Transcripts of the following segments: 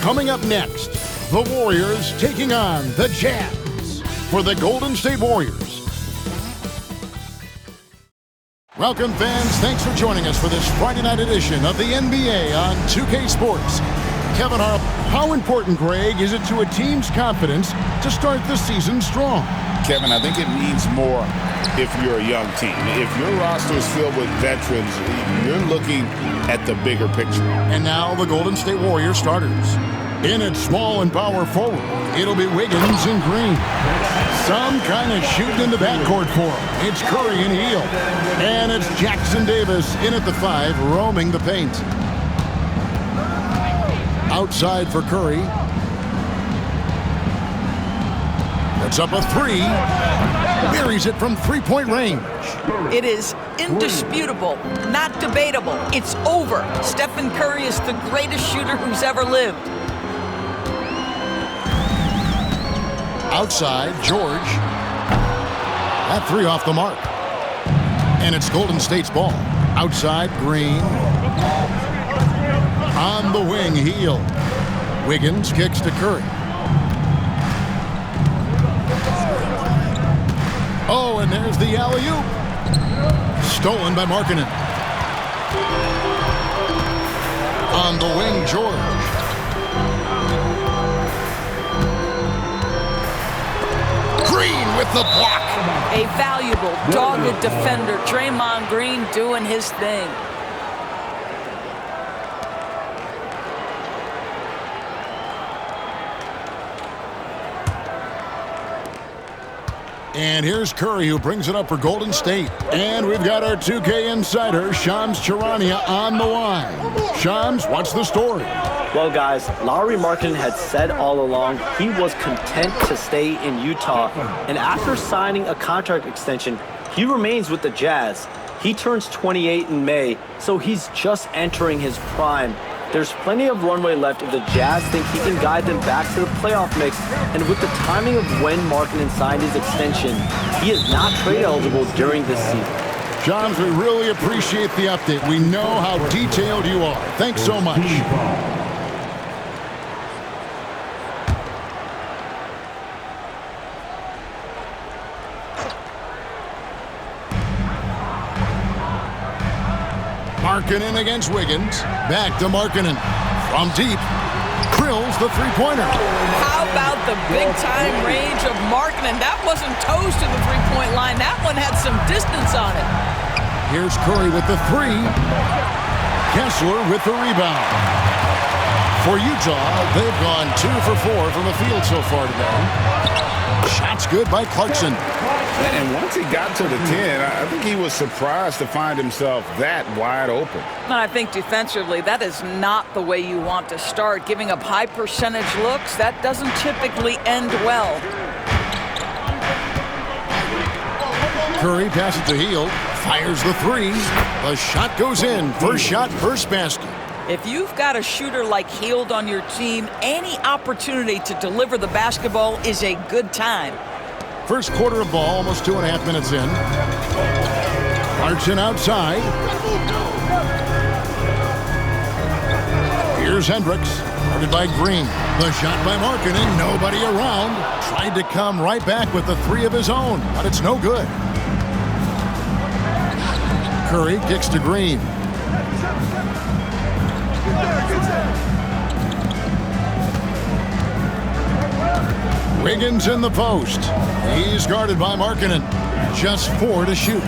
Coming up next, the Warriors taking on the Jazz for the Golden State Warriors. Welcome, fans. Thanks for joining us for this Friday night edition of the NBA on 2K Sports. Kevin Harp, how important, Greg, is it to a team's confidence to start the season strong? Kevin, I think it means more if you're a young team. If your roster is filled with veterans, you're looking at the bigger picture. And now the Golden State Warriors starters. In at small and power forward, it'll be Wiggins and Green. Some kind of shooting in the backcourt for him. It's Curry and Hield. And it's Jackson Davis in at the 5, roaming the paint. Outside for Curry. That's up a 3. Buries it from three-point range. It is indisputable, not debatable. It's over. Stephen Curry is the greatest shooter who's ever lived. Outside, George. That 3 off the mark. And it's Golden State's ball. Outside, Green. On the wing, Hield. Wiggins kicks to Curry. Oh, and there's the alley-oop. Stolen by Markkanen. On the wing, George. Green with the block. A valuable, dogged defender. Draymond Green doing his thing. And here's Curry, who brings it up for Golden State. And we've got our 2K insider, Shams Charania, on the line. Shams, what's the story? Well, guys, Lauri Markkanen had said all along he was content to stay in Utah. And after signing a contract extension, he remains with the Jazz. He turns 28 in May, so he's just entering his prime. There's plenty of runway left if the Jazz think he can guide them back to the playoff mix, and with the timing of when Markkanen signed his extension, he is not trade eligible during this season. Shams, we really appreciate the update. We know how detailed you are. Thanks so much. Markkanen against Wiggins. Back to Markkanen. From deep. Drills the three-pointer. How about the big-time range of Markkanen? That wasn't toast to the three-point line. That one had some distance on it. Here's Curry with the 3. Kessler with the rebound. For Utah, they've gone 2 for 4 from the field so far today. Shots good by Clarkson. And once he got to the 10, I think he was surprised to find himself that wide open. And I think defensively, that is not the way you want to start. Giving up high percentage looks, that doesn't typically end well. Curry passes to Hield. Fires the 3. The shot goes in. First shot, first basket. If you've got a shooter like Hield on your team, any opportunity to deliver the basketball is a good time. First quarter of ball, almost 2.5 minutes in. Clarkson outside. Here's Hendricks, guarded by Green. The shot by Markkanen, nobody around. Tried to come right back with the 3 of his own, but it's no good. Curry kicks to Green. Wiggins in the post. He's guarded by Markkanen. Just 4 to shoot.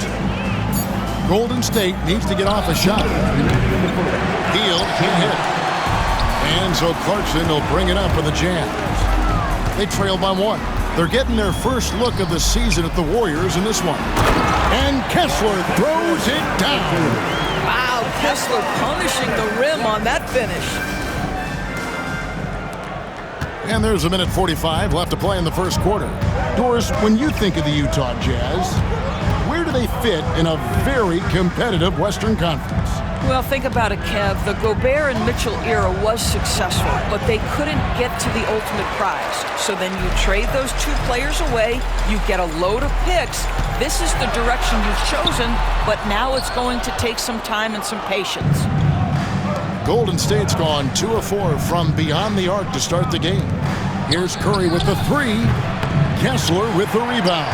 Golden State needs to get off a shot. Hield can't hit. And so Clarkson will bring it up for the Jazz. They trail by 1. They're getting their first look of the season at the Warriors in this one. And Kessler throws it down. Wow, Kessler punishing the rim on that finish. And there's 1:45 left to play in the first quarter. Doris, when you think of the Utah Jazz, where do they fit in a very competitive Western Conference? Well, think about it, Kev. The Gobert and Mitchell era was successful, but they couldn't get to the ultimate prize. So then you trade those 2 players away, you get a load of picks. This is the direction you've chosen, but now it's going to take some time and some patience. Golden State's gone 2 of 4 from beyond the arc to start the game. Here's Curry with the 3. Kessler with the rebound.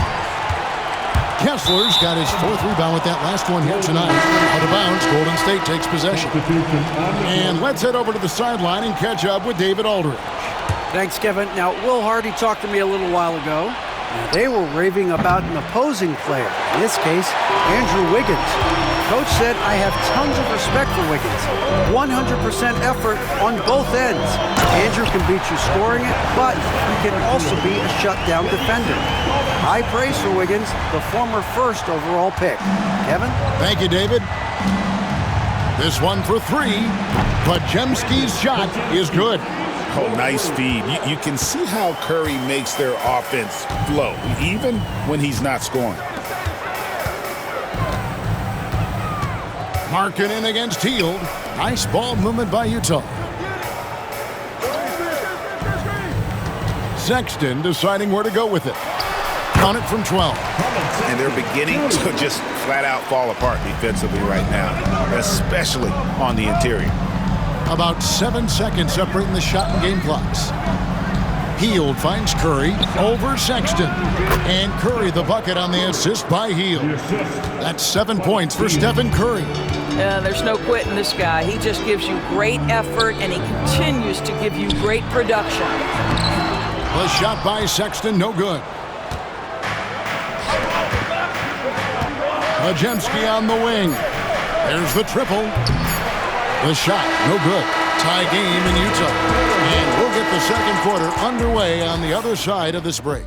Kessler's got his 4th rebound with that last one here tonight. Out of bounds, Golden State takes possession. And let's head over to the sideline and catch up with David Aldridge. Thanks, Kevin. Now, Will Hardy talked to me a little while ago. They were raving about an opposing player, in this case, Andrew Wiggins. Coach said, I have tons of respect for Wiggins. 100% effort on both ends. Andrew can beat you scoring it, but he can also be a shutdown defender. High praise for Wiggins, the former 1st overall pick. Kevin? Thank you, David. This one for 3. Podziemski's shot is good. Oh, nice feed. You can see how Curry makes their offense flow, even when he's not scoring. Markkanen against Hield. Nice ball movement by Utah. Sexton deciding where to go with it. Count it from 12. And they're beginning to just flat out fall apart defensively right now, especially on the interior. About 7 seconds separating the shot and game clocks. Hield finds Curry over Sexton. And Curry the bucket on the assist by Hield. That's 7 points for Stephen Curry. Yeah, there's no quitting this guy. He just gives you great effort, and he continues to give you great production. The shot by Sexton, no good. Podziemski on the wing. There's the triple. The shot, no good. Tie game in Utah. And we'll get the second quarter underway on the other side of this break.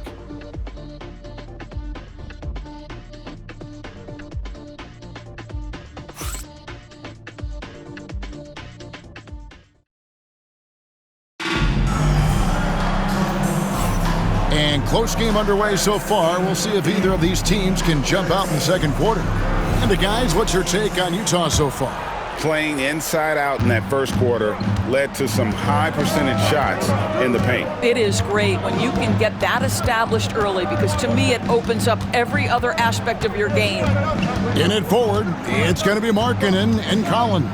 And close game underway so far. We'll see if either of these teams can jump out in the second quarter. And guys, what's your take on Utah so far? Playing inside out in that first quarter led to some high percentage shots in the paint. It is great when you can get that established early, because to me it opens up every other aspect of your game. In it forward, it's going to be Markkanen and Collins.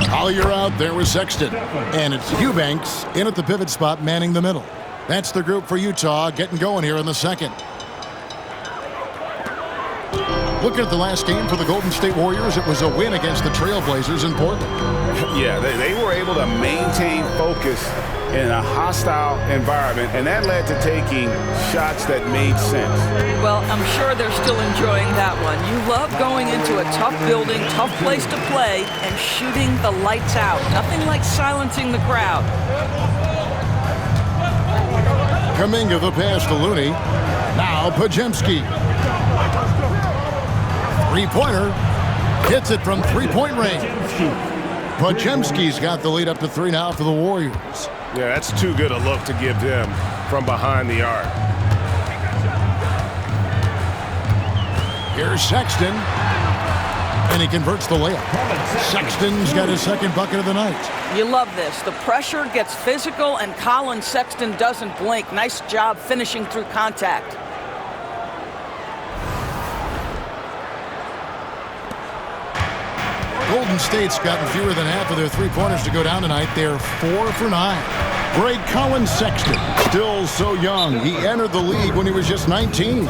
Collier out there with Sexton. And it's Eubanks in at the pivot spot manning the middle. That's the group for Utah getting going here in the second. Looking at the last game for the Golden State Warriors, it was a win against the Trailblazers in Portland. Yeah, they were able to maintain focus in a hostile environment, and that led to taking shots that made sense. Well, I'm sure they're still enjoying that one. You love going into a tough building, tough place to play, and shooting the lights out. Nothing like silencing the crowd. Kuminga the pass to Looney. Now Podziemski. Three-pointer. Hits it from three-point range. Podziemski's got the lead up to 3 now for the Warriors. Yeah, that's too good a look to give them from behind the arc. Here's Sexton. And he converts the layup. Sexton's got his second bucket of the night. You love this. The pressure gets physical, and Colin Sexton doesn't blink. Nice job finishing through contact. Golden State's gotten fewer than half of their three-pointers to go down tonight. They're 4 for 9. Great Colin Sexton, still so young. He entered the league when he was just 19.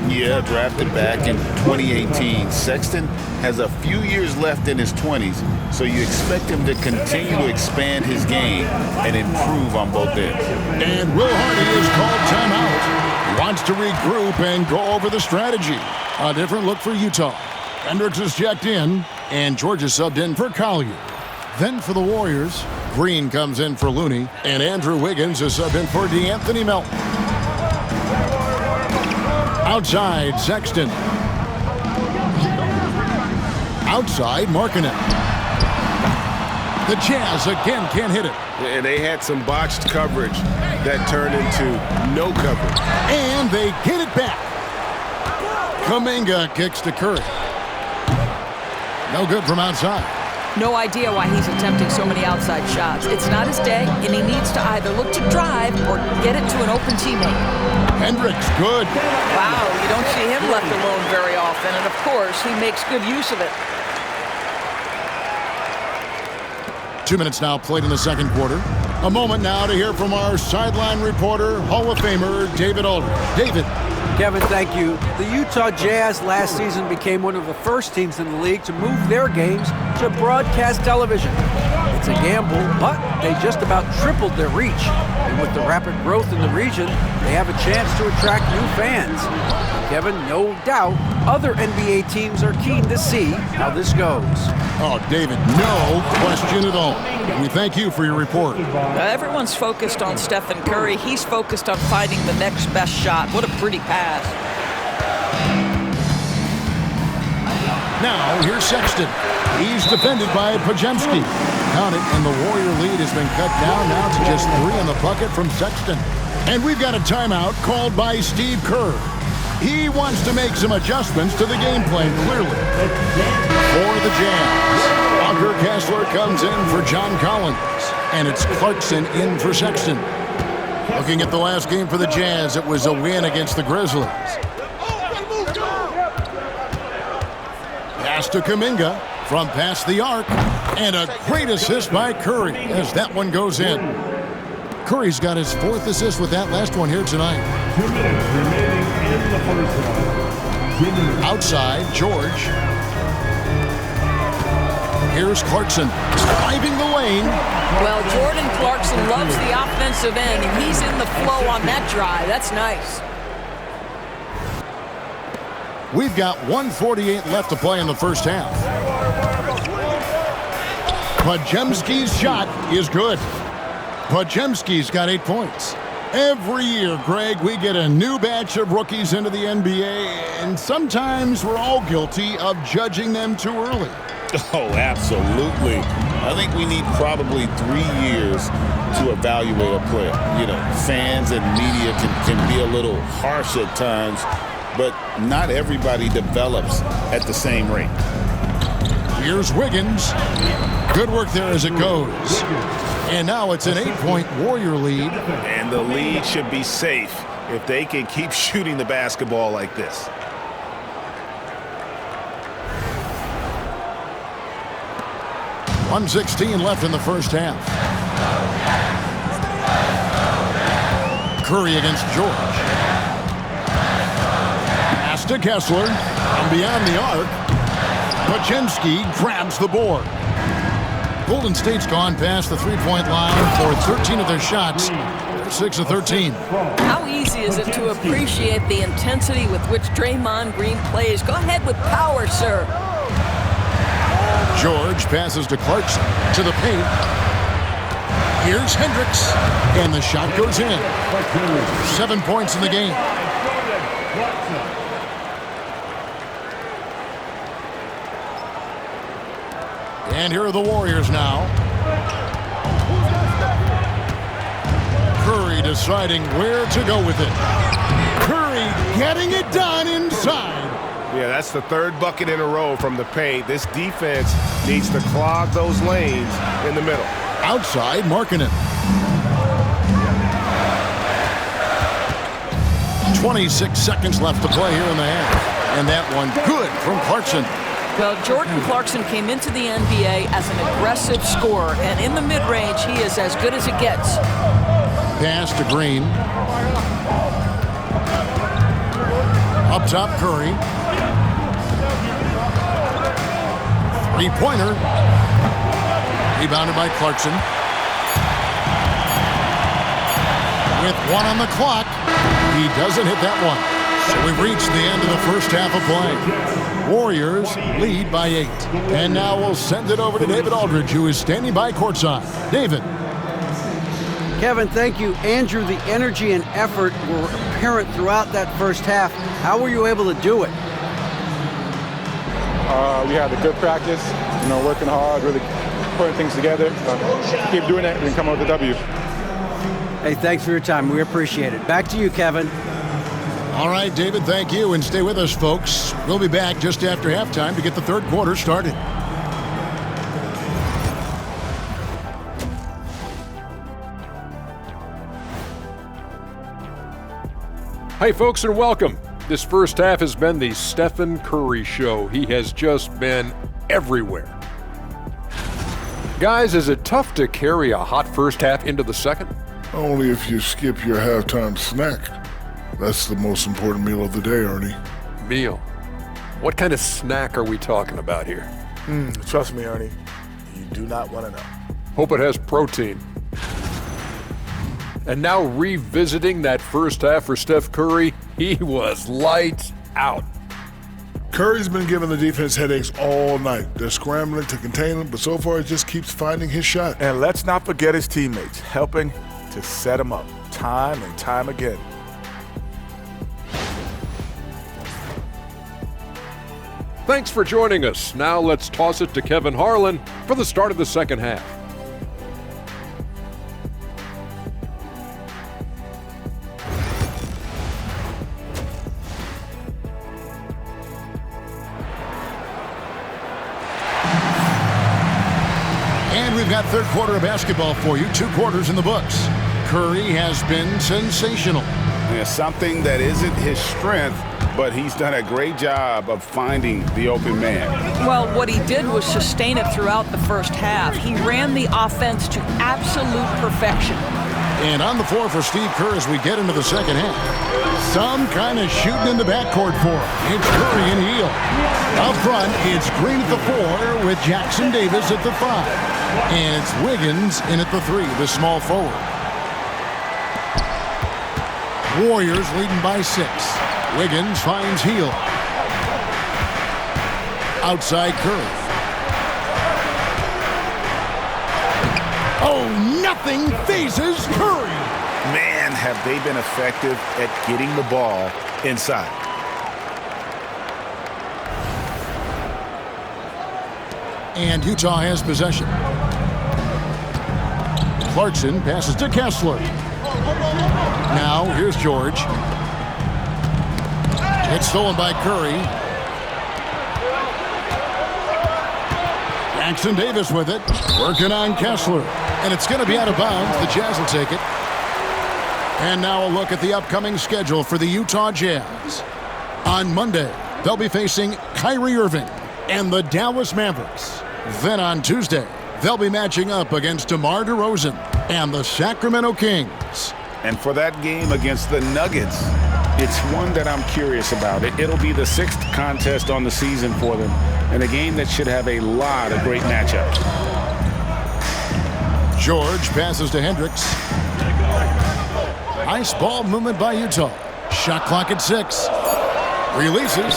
Yeah, drafted back in 2018. Sexton has a few years left in his 20s, so you expect him to continue to expand his game and improve on both ends. And Will Hardy is called timeout. He wants to regroup and go over the strategy. A different look for Utah. Hendricks is checked in, and Georgia subbed in for Collier. Then for the Warriors, Green comes in for Looney, and Andrew Wiggins is subbed in for DeAnthony Melton. Outside, Sexton. Outside, Markkanen. The Jazz again can't hit it. And they had some botched coverage that turned into no coverage. And they get it back. Kuminga kicks to Curry. No good from outside. No idea why he's attempting so many outside shots. It's not his day, and he needs to either look to drive or get it to an open teammate. Hendricks, good. Wow, you don't see him left alone very often, and of course, he makes good use of it. 2 minutes now played in the second quarter. A moment now to hear from our sideline reporter, Hall of Famer David Aldridge. David. Kevin, thank you. The Utah Jazz last season became one of the first teams in the league to move their games to broadcast television. It's a gamble, but they just about tripled their reach. And with the rapid growth in the region, they have a chance to attract new fans. Kevin, no doubt, other NBA teams are keen to see how this goes. Oh, David, no question at all. We thank you for your report. Everyone's focused on Stephen Curry. He's focused on finding the next best shot. What a pretty pass. Now, here's Sexton. He's defended by Podziemski. Count it, and the Warrior lead has been cut down now to just 3 in the bucket from Sexton. And we've got a timeout called by Steve Kerr. He wants to make some adjustments to the game plan, clearly. For the Jazz, Walker Kessler comes in for John Collins, and it's Clarkson in for Sexton. Looking at the last game for the Jazz, it was a win against the Grizzlies. Pass to Kuminga from past the arc, and a great assist by Curry as that one goes in. Curry's got his 4th assist with that last one here tonight. 2 minutes remaining in the first half. Outside, George. Here's Clarkson driving the lane. Well, Jordan Clarkson loves the offensive end, and he's in the flow on that drive. That's nice. We've got 1:48 left to play in the first half. Podziemski's shot is good. Podziemski's got 8 points. Every year, Greg, we get a new batch of rookies into the NBA, and sometimes we're all guilty of judging them too early. Oh, absolutely. I think we need probably 3 years to evaluate a player. You know, fans and media can be a little harsh at times, but not everybody develops at the same rate. Here's Wiggins. Good work there as it goes. And now it's an 8-point Warrior lead. And the lead should be safe if they can keep shooting the basketball like this. .116 left in the first half. Curry against George. Pass to Kessler. And beyond the arc, Podziemski grabs the board. Golden State's gone past the three-point line for 13 of their shots. They're 6 of 13. How easy is it to appreciate the intensity with which Draymond Green plays? Go ahead with power, sir. George passes to Clarkson to the paint. Here's Hendricks, and the shot goes in. 7 points in the game. And here are the Warriors now. Curry deciding where to go with it. Curry getting it done inside. Yeah, that's the 3rd bucket in a row from the paint. This defense needs to clog those lanes in the middle. Outside, Markkanen. 26 seconds left to play here in the half. And that one good from Clarkson. Well, Jordan Clarkson came into the NBA as an aggressive scorer, and in the mid-range, he is as good as it gets. Pass to Green. Up top, Curry. Three-pointer. Rebounded by Clarkson. With 1 on the clock, he doesn't hit that one. So we've reached the end of the first half of play. Warriors lead by 8. And now we'll send it over to David Aldridge, who is standing by courtside. David. Kevin, thank you. Andrew, the energy and effort were apparent throughout that first half. How were you able to do it? We had a good practice, working hard, really putting things together. Keep doing that and come out with a W. Hey, thanks for your time. We appreciate it. Back to you, Kevin. All right, David, thank you. And stay with us, folks. We'll be back just after halftime to get the third quarter started. Hey, folks, and welcome. This first half has been the Stephen Curry show. He has just been everywhere. Guys, is it tough to carry a hot first half into the second? Only if you skip your halftime snack. That's the most important meal of the day, Ernie. Meal? What kind of snack are we talking about here? Trust me, Ernie. You do not want to know. Hope it has protein. And now revisiting that first half for Steph Curry, he was lights out. Curry's been giving the defense headaches all night. They're scrambling to contain him, but so far he just keeps finding his shot. And let's not forget his teammates, helping to set him up time and time again. Thanks for joining us. Now let's toss it to Kevin Harlan for the start of the second half. And we've got third quarter of basketball for you. 2 quarters in the books. Curry has been sensational. Yeah, something that isn't his strength, but he's done a great job of finding the open man. Well, what he did was sustain it throughout the first half. He ran the offense to absolute perfection. And on the floor for Steve Kerr as we get into the second half. Some kind of shooting in the backcourt for him. It's Curry and Hield. Up front, it's Green at the 4 with Jackson Davis at the 5. And it's Wiggins in at the 3, the small forward. Warriors leading by 6. Wiggins finds Hield. Outside Curry. Oh, nothing phases Curry. Man, have they been effective at getting the ball inside. And Utah has possession. Clarkson passes to Kessler. Now, here's George. It's stolen by Curry. Jackson Davis with it. Working on Kessler. And it's going to be out of bounds. The Jazz will take it. And now a look at the upcoming schedule for the Utah Jazz. On Monday, they'll be facing Kyrie Irving and the Dallas Mavericks. Then on Tuesday, they'll be matching up against DeMar DeRozan and the Sacramento Kings. And for that game against the Nuggets, it's one that I'm curious about. It'll be the 6th contest on the season for them, and a game that should have a lot of great matchups. George passes to Hendricks. Nice ball movement by Utah. Shot clock at 6. Releases.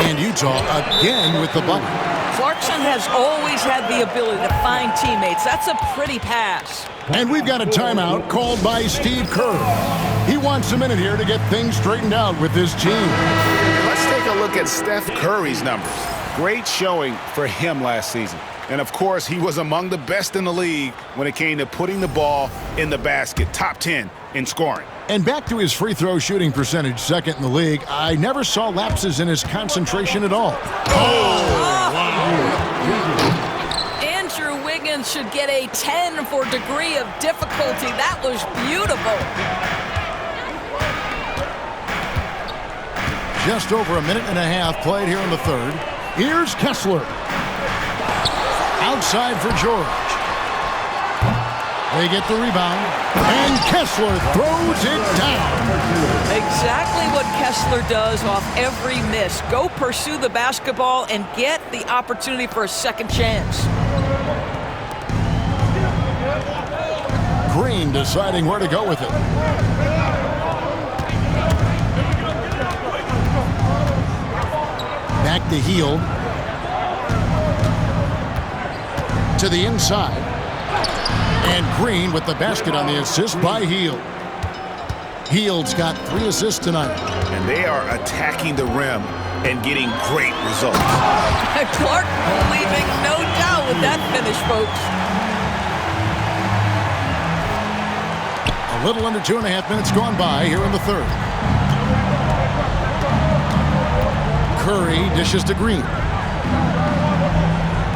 And Utah again with the bucket. Clarkson has always had the ability to find teammates. That's a pretty pass. And we've got a timeout called by Steve Kerr. He wants a minute here to get things straightened out with his team. Let's take a look at Steph Curry's numbers. Great showing for him last season. And of course, he was among the best in the league when it came to putting the ball in the basket. Top 10 in scoring. And back to his free throw shooting percentage, 2nd in the league. I never saw lapses in his concentration at all. Andrew Wiggins should get a 10 for degree of difficulty. That was beautiful. Just over a minute and a half played here in the third. Here's Kessler. Outside for George. They get the rebound, and Kessler throws it down. Exactly what Kessler does off every miss. Go pursue the basketball and get the opportunity for a second chance. Green deciding where to go with it. Back to Hield. To the inside. And Green with the basket on the assist by Hield. Hield's got 3 assists tonight. And they are attacking the rim and getting great results. Clark leaving no doubt with that finish, folks. A little under 2.5 minutes gone by here in the third. Curry dishes to Green.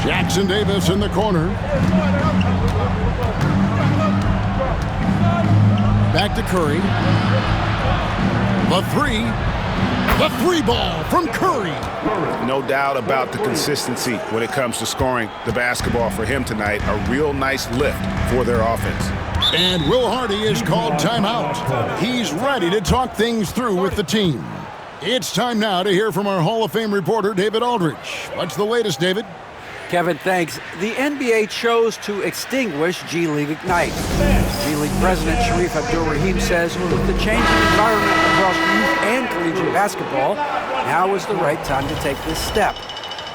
Jackson Davis in the corner. Back to Curry. The 3. The three ball from Curry. No doubt about the consistency when it comes to scoring the basketball for him tonight. A real nice lift for their offense. And Will Hardy is called timeout. He's ready to talk things through with the team. It's time now to hear from our Hall of Fame reporter, David Aldridge. What's the latest, David? Kevin, thanks. The NBA chose to extinguish G League Ignite. G League President Sharif Abdul-Rahim says with the changing environment across youth and collegiate basketball, now is the right time to take this step.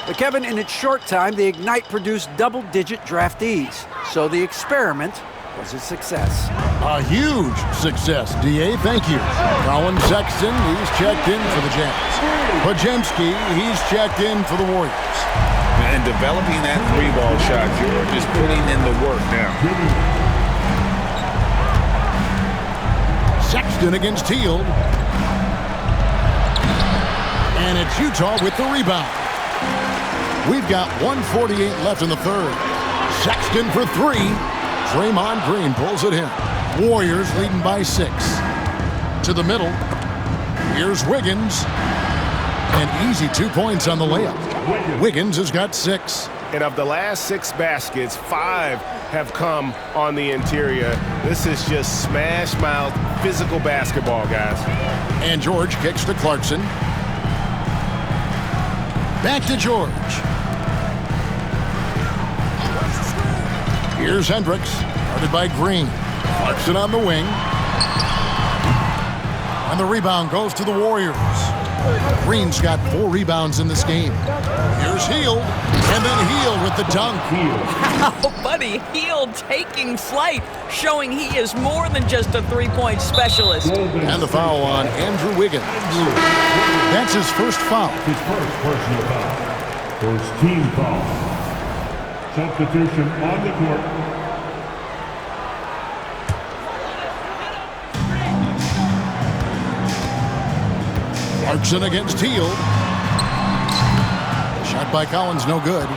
But Kevin, in its short time, the Ignite produced double-digit draftees. So the experiment was a success. A huge success, D.A. Thank you. Colin Sexton, he's checked in for the Jazz. Podziemski, he's checked in for the Warriors. And developing that three-ball shot, George is putting in the work now. Sexton against Hield. And it's Utah with the rebound. We've got 1:48 left in the third. Sexton for three. Draymond Green pulls it in. Warriors leading by 6. To the middle. Here's Wiggins. An easy 2 points on the layup. Wiggins has got 6. And of the last 6 baskets, 5 have come on the interior. This is just smash-mouth, physical basketball, guys. And George kicks to Clarkson. Back to George. Here's Hendricks, guarded by Green. Clarkson on the wing. And the rebound goes to the Warriors. Green's got 4 rebounds in this game. Here's Hield, and then Hield with the dunk. Wow, buddy, Hield taking flight, showing he is more than just a three-point specialist. And the foul on Andrew Wiggins. That's his first foul. His first personal foul. First team foul. Substitution on the court. Clarkson against Hield. Shot by Collins, no good.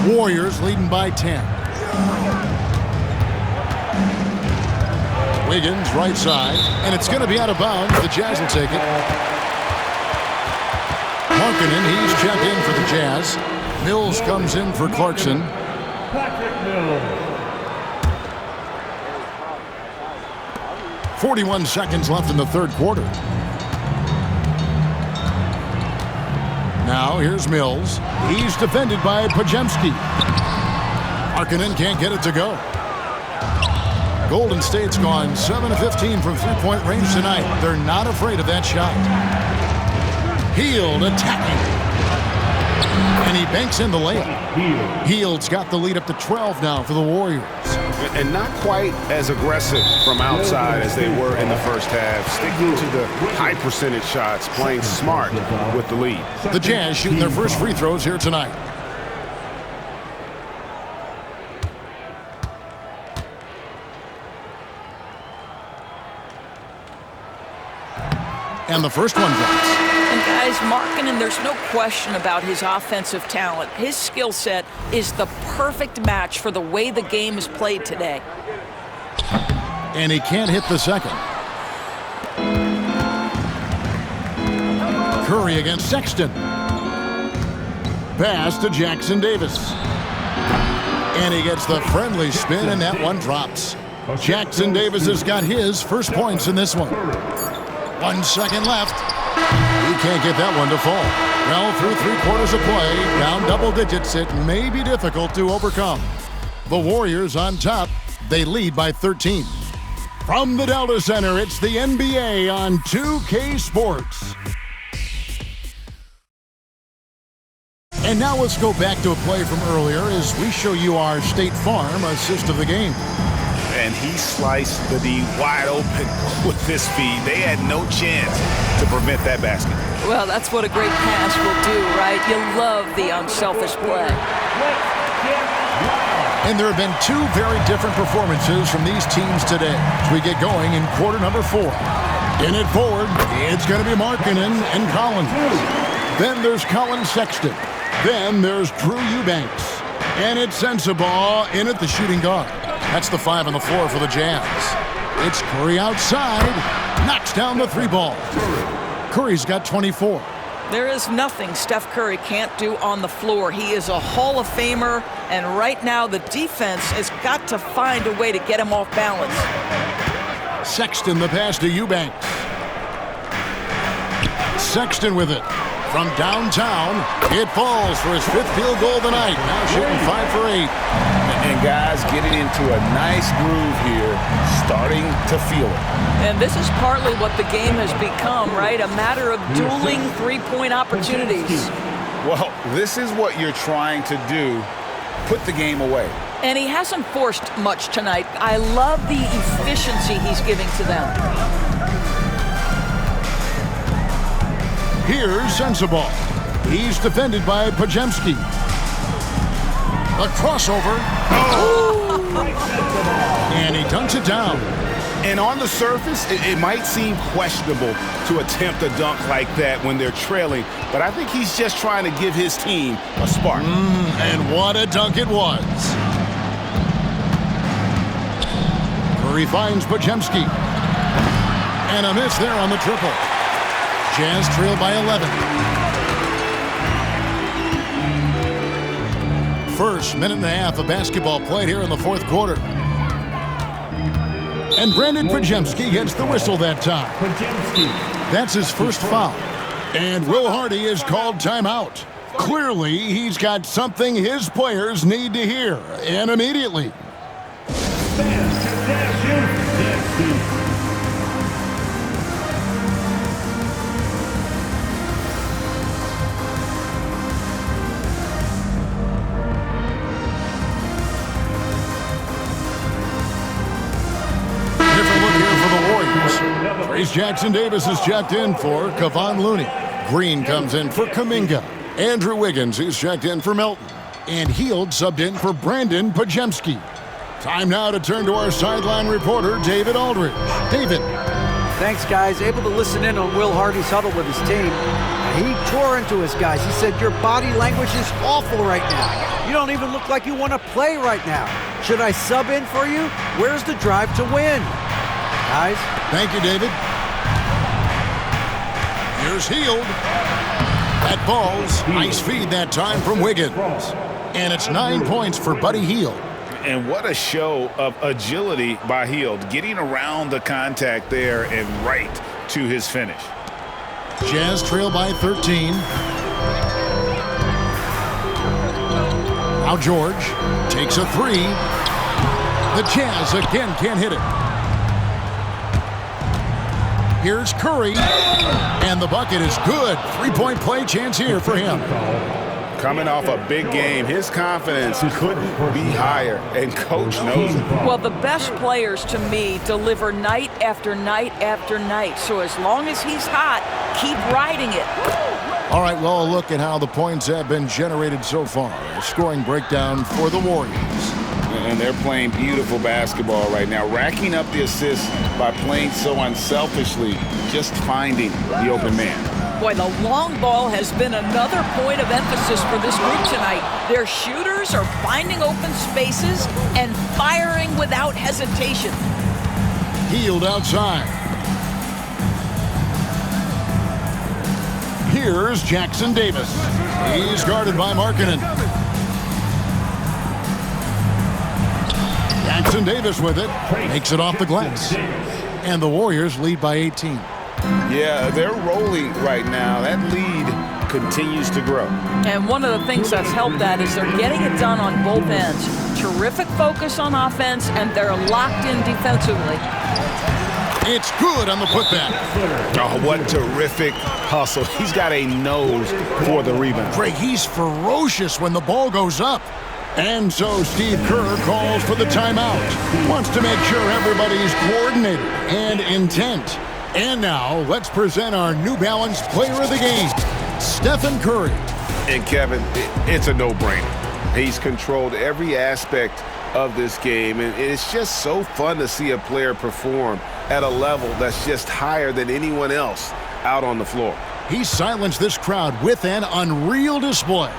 Warriors leading by 10. Wiggins, right side, and it's going to be out of bounds. The Jazz will take it. Markkanen, he's checked in for the Jazz. Mills comes in for Clarkson. Patrick Mills. 41 seconds left in the third quarter. Now here's Mills. He's defended by Podziemski. Markkanen can't get it to go. Golden State's gone 7 of 15 from three-point range tonight. They're not afraid of that shot. Hield attacking. And he banks in the layup. Hield's got the lead up to 12 now for the Warriors. And not quite as aggressive from outside as they were in the first half. Sticking to the high percentage shots, playing smart with the lead. The Jazz shooting their first free throws here tonight. And the first one drops. And guys, Markkanen, there's no question about his offensive talent. His skill set is the perfect match for the way the game is played today. And he can't hit the second. Curry against Sexton. Pass to Jackson Davis. And he gets the friendly spin, and that one drops. Jackson Davis has got his first points in this one. 1 second left. He can't get that one to fall. Well, through 3 quarters of play, down double digits, it may be difficult to overcome. The Warriors on top. They lead by 13. From the Delta Center, it's the NBA on 2K Sports. And now let's go back to a play from earlier as we show you our State Farm assist of the game. And he sliced the D wide open with this feed. They had no chance to prevent that basket. Well, that's what a great pass will do, right? You love the unselfish play. And there have been 2 very different performances from these teams today as we get going in quarter number 4. In it forward, it's going to be Markkanen and Collins. Then there's Colin Sexton. Then there's Drew Eubanks. And it's Sensabaugh in at the shooting guard. That's the 5 on the floor for the Jazz. It's Curry outside. Knocks down the 3 ball. Curry's got 24. There is nothing Steph Curry can't do on the floor. He is a Hall of Famer, and right now the defense has got to find a way to get him off balance. Sexton the pass to Eubanks. Sexton with it. From downtown, it falls for his 5th field goal of the night. Now shooting 5 for 8. And guys getting into a nice groove here, starting to feel it. And this is partly what the game has become, right? A matter of dueling three-point opportunities. Well, this is what you're trying to do, put the game away. And he hasn't forced much tonight. I love the efficiency he's giving to them. Here's Sensabaugh. He's defended by Pajemski. A crossover. Oh! And he dunks it down. And on the surface, it might seem questionable to attempt a dunk like that when they're trailing, but I think he's just trying to give his team a spark. And what a dunk it was. Curry finds Pajemski. And a miss there on the triple. Jazz trail by 11. First minute and a half of basketball played here in the 4th quarter. And Brandon Pajemski gets the whistle that time. That's his first foul. And Will Hardy is called timeout. Clearly, he's got something his players need to hear, and immediately. Trace Jackson-Davis is checked in for Kevon Looney. Green comes in for Kuminga. Andrew Wiggins is checked in for Melton. And Hield subbed in for Brandon Pajemski. Time now to turn to our sideline reporter, David Aldridge. David. Thanks, guys. Able to listen in on Will Hardy's huddle with his team. He tore into his guys. He said, your body language is awful right now. You don't even look like you want to play right now. Should I sub in for you? Where's the drive to win? Guys. Thank you, David. Here's Hield. That ball's nice feed that time from Wiggins. And it's 9 points for Buddy Hield. And what a show of agility by Hield, getting around the contact there and right to his finish. Jazz trail by 13. Now George takes a 3. The Jazz again can't hit it. Here's Curry, and the bucket is good. 3-point play chance here for him. Coming off a big game, his confidence couldn't be higher, and Coach knows it. Well, the best players, to me, deliver night after night after night. So as long as he's hot, keep riding it. All right, well, a look at how the points have been generated so far. A scoring breakdown for the Warriors. And they're playing beautiful basketball right now, racking up the assists by playing so unselfishly, just finding the open man. Boy, the long ball has been another point of emphasis for this group tonight. Their shooters are finding open spaces and firing without hesitation. Hield outside. Here's Jackson-Davis. He's guarded by Markkanen. Jackson-Davis with it. Makes it off the glass. And the Warriors lead by 18. Yeah, they're rolling right now. That lead continues to grow. And one of the things that's helped that is they're getting it done on both ends. Terrific focus on offense, and they're locked in defensively. It's good on the putback. Oh, what terrific hustle. He's got a nose for the rebound. Greg, he's ferocious when the ball goes up. And so Steve Kerr calls for the timeout. Wants to make sure everybody's coordinated and intent. And now, let's present our New Balance Player of the Game, Stephen Curry. And Kevin, it's a no-brainer. He's controlled every aspect of this game, and it's just so fun to see a player perform at a level that's just higher than anyone else out on the floor. He silenced this crowd with an unreal display.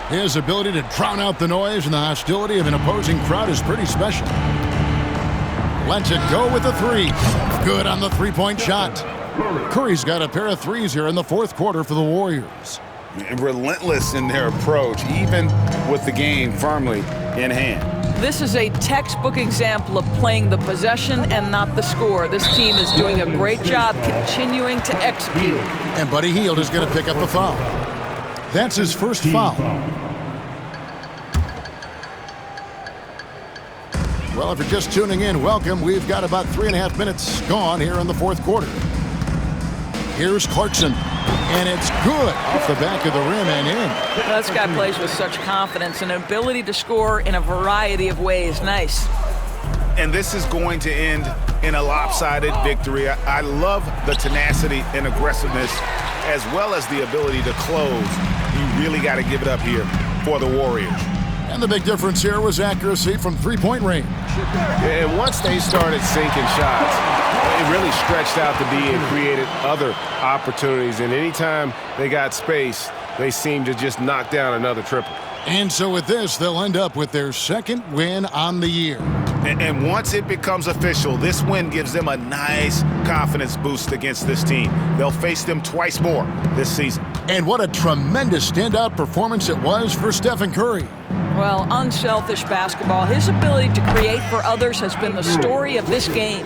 His ability to drown out the noise and the hostility of an opposing crowd is pretty special. Lets it go with a 3. Good on the 3-point shot. Curry's got a pair of threes here in the fourth quarter for the Warriors. Relentless in their approach, even with the game firmly in hand. This is a textbook example of playing the possession and not the score. This team is doing a great job continuing to execute. And Buddy Hield is going to pick up the foul. That's his first foul. Well, if you're just tuning in, welcome. We've got about 3.5 minutes gone here in the fourth quarter. Here's Clarkson, and it's good off the back of the rim and in. This guy plays with such confidence and ability to score in a variety of ways. Nice. And this is going to end in a lopsided victory. I love the tenacity and aggressiveness as well as the ability to close. You really got to give it up here for the Warriors. And the big difference here was accuracy from three-point range. And once they started sinking shots, it really stretched out to be and created other opportunities. And anytime they got space, they seemed to just knock down another triple. And so with this, they'll end up with their second win on the year. And once it becomes official, this win gives them a nice confidence boost against this team. They'll face them twice more this season. And what a tremendous standout performance it was for Stephen Curry. Well, unselfish basketball. His ability to create for others has been the story of this game.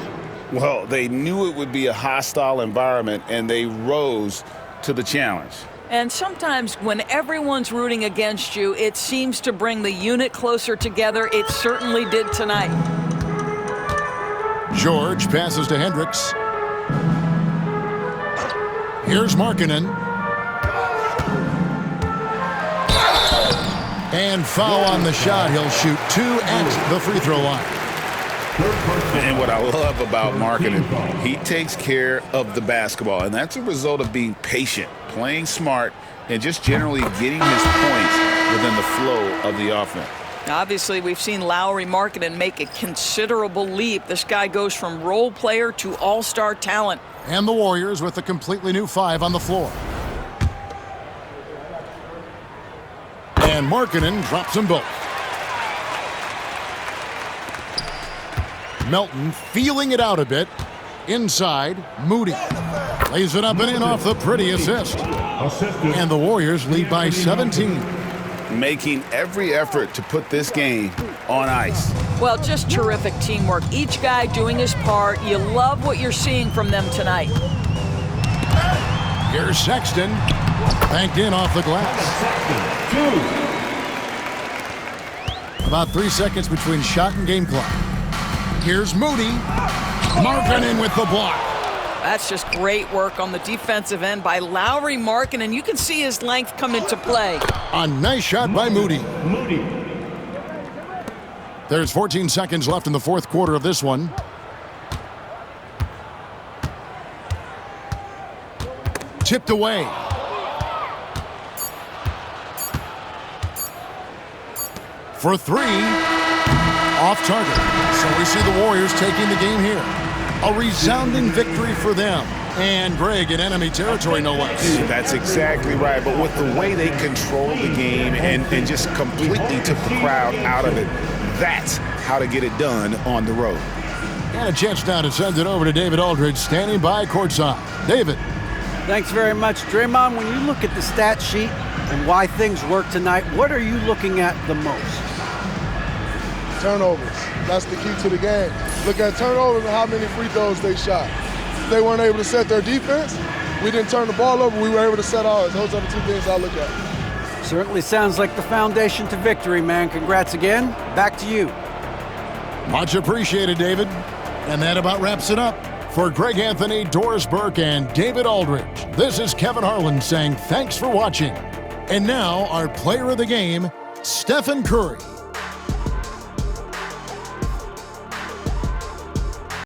Well, they knew it would be a hostile environment, and they rose to the challenge. And sometimes when everyone's rooting against you, it seems to bring the unit closer together. It certainly did tonight. George passes to Hendricks. Here's Markkanen. And foul on the shot. He'll shoot 2 at the free throw line. And what I love about Markkanen, he takes care of the basketball, and that's a result of being patient, playing smart, and just generally getting his points within the flow of the offense. Obviously, we've seen Lauri Markkanen make a considerable leap. This guy goes from role player to all-star talent. And the Warriors with a completely new 5 on the floor. And Markkanen drops them both. Melton feeling it out a bit. Inside, Moody lays it up and in off the pretty assist. And the Warriors lead by 17. Making every effort to put this game on ice. Well, just terrific teamwork. Each guy doing his part. You love what you're seeing from them tonight. Here's Sexton. Banked in off the glass. About 3 seconds between shot and game clock. Here's Moody. Markkanen with the block. That's just great work on the defensive end by Lauri Markkanen. You can see his length come into play. A nice shot by Moody. There's 14 seconds left in the fourth quarter of this one. Tipped away. For 3, off target. So we see the Warriors taking the game here. A resounding victory for them. And Greg in enemy territory, no less. That's exactly right. But with the way they controlled the game and just completely took the crowd out of it, that's how to get it done on the road. And a chance now to send it over to David Aldridge, standing by courtside. David. Thanks very much, Draymond. When you look at the stat sheet and why things work tonight, what are you looking at the most? Turnovers. That's the key to the game. Look at turnovers and how many free throws they shot. They weren't able to set their defense. We didn't turn the ball over. We were able to set ours. Those are the 2 things I look at. Certainly sounds like the foundation to victory, man. Congrats again. Back to you. Much appreciated, David. And that about wraps it up. For Greg Anthony, Doris Burke, and David Aldridge, this is Kevin Harlan saying thanks for watching. And now, our player of the game, Stephen Curry.